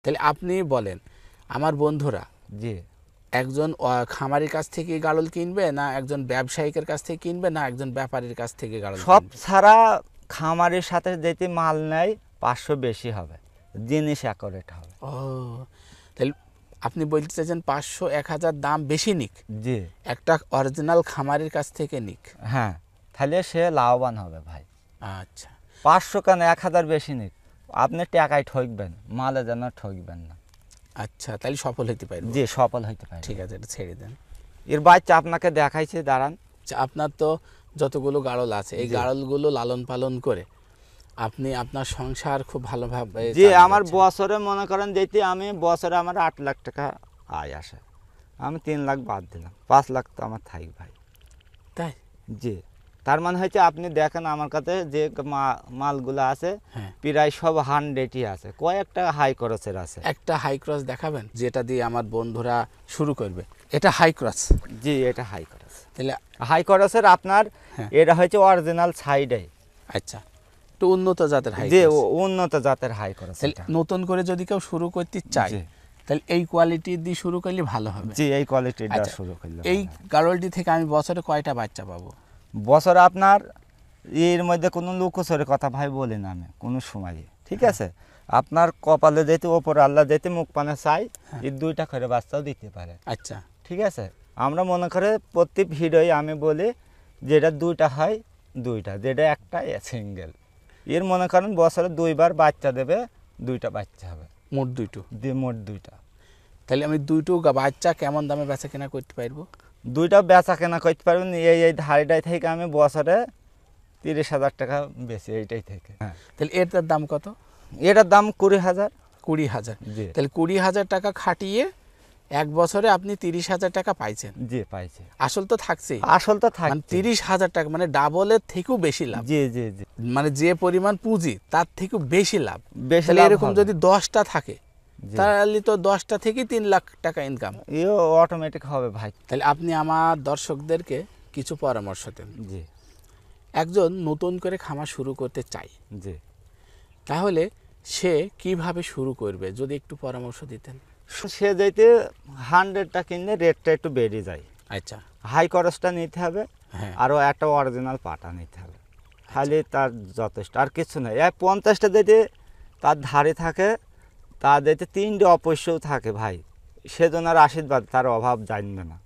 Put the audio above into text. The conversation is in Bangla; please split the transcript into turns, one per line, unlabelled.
তাহলে আপনি বলেন আমার বন্ধুরা
জি
একজন খামারির কাছ থেকে গাড়ল কিনবে না একজন ব্যবসায়িকের কাছ থেকে কিনবে না একজন ব্যাপারীর কাছ থেকে গাড়ল
সব
কিনবে?
ছাড়া খামারের সাথে যেতে মাল নেয় 500 বেশি হবে, জিনিস অ্যাকুরেট হবে।
ও তাহলে আপনি বলতে চাইছেন 500-1000 দাম বেশি নিক,
জি
একটা অরিজিনাল খামারের কাছ থেকে নিক।
হ্যাঁ, তাহলে সে লাভবান হবে ভাই।
আচ্ছা
500 কেন 1000 বেশি নিক, আপনি টাকায় ঠকবেন, মালে যেন ঠকবেন না।
আচ্ছা তাহলে সফল হতে পারবে।
জি সফল হইতে পারে।
ঠিক আছে, এটা ছেড়ে দেন।
এর বাচ্চা আপনাকে দেখাইছে, দাঁড়ান।
আচ্ছা, আপনার তো যতগুলো গাড়ল আছে এই
জি।
গাড়লগুলো লালন পালন করে আপনি আপনার সংসার খুব ভালোভাবে
জি
চালিয়ে
আমার
যাচ্ছেন।
বছরে মনে করেন যেতে আমি বছরে আমার 8 লাখ টাকা আয় আসে, আমি 3 লাখ বাদ দিলাম, 5 লাখ তো আমার থাকবে ভাই।
তাই?
জি তার মানে হচ্ছে আপনি দেখেন আমার কাছে যে মালগুলো আছে
হ্যাঁ,
প্রায় সব 100ই আছে, কয়েকটা হাই খরচের আছে।
একটা হাই ক্রস দেখাবেন যেটা দিয়ে আমার বন্ধুরা শুরু করবে। এটা হাই ক্রস?
জি এটা হাই খরচ।
তাহলে
হাই খরচের আপনার
হ্যাঁ।
এটা হচ্ছে অরিজিনাল সাইডে।
আচ্ছা, একটু উন্নত জাতের হাই
যে
ক্রস।
উন্নত জাতের হাই খরচ।
তাহলে নতুন করে যদি কেউ শুরু করতে চায়
জি।
তাহলে এই কোয়ালিটি দিয়ে শুরু করলে ভালো হবে।
জি এই কোয়ালিটিটা
আচ্ছা,
শুরু করলে
এই
ভালো হয়।
গাড়লটি থেকে আমি বছরে কয়টা বাচ্চা পাবো?
বছরে আপনার এর মধ্যে কোনো লুকোচুরের কথা ভাই বলি না আমি কোনো সময়, ঠিক আছে? আপনার কপালে যেতে ওপর আল্লাহ যেতে মুখ পানে চাই, এই 2টা করে বাচ্চাও দিতে পারে।
আচ্ছা
ঠিক আছে, আমরা মনে করে প্রতি ভিডিওই আমি বলি যেটা 2টা হয় 2টা, যেটা একটা সিঙ্গেল। এর মনে করেন বছরে 2বার বাচ্চা দেবে, 2টা বাচ্চা হবে,
মোট দুইটো।
মোট 2টা।
তাহলে আমি দুইটো বাচ্চা কেমন দামে বেচা কেনা করতে পারবো?
2টা বেচা কেনা করতে পারবেন এই ধারিটাই থেকে আমি বছরে 30,000 টাকা বেশি এইটাই থেকে। হ্যাঁ
তাহলে এটার দাম কত?
এটার দাম 20,000।
20,000।
জি
তাহলে 20,000 টাকা খাটিয়ে এক বছরে আপনি 30,000 টাকা পাইছেন।
জি পাইছি,
আসল তো থাকছেই,
আসল তো
মানে
থাকছে।
30,000 টাকা মানে ডাবলের থেকেও বেশি লাভ।
জি জি জি
মানে যে পরিমাণ পুঁজি তার থেকেও বেশি লাভ।
বেশি
তাহলে
লাভ
এরকম
হবে।
যদি 10টা থাকে
জি।
তাহলে তো 10টা থেকেই 3 লাখ টাকা ইনকাম।
এও অটোমেটিক হবে ভাই।
তাহলে আপনি আমার দর্শকদেরকে কিছু পরামর্শ দেন।
জি
একজন নতুন করে খামার শুরু করতে চায়,
জি
তাহলে সে কিভাবে শুরু করবে যদি একটু পরামর্শ দিতেন।
সে যেতে 100টা কিনলে রেটটা একটু বেড়ে যায়,
আচ্ছা
হাই খরচটা নিতে হবে,
হ্যাঁ
আরও একটা অরিজিনাল পাটা নিতে হবে, খালি তার যথেষ্ট আর কিছু নেই। 50টা যেতে তার ধারে থাকে, তা যেতে 3টে অপশ্যও থাকে ভাই, সেজন্য আর আশীর্বাদ তার অভাব জানবে না।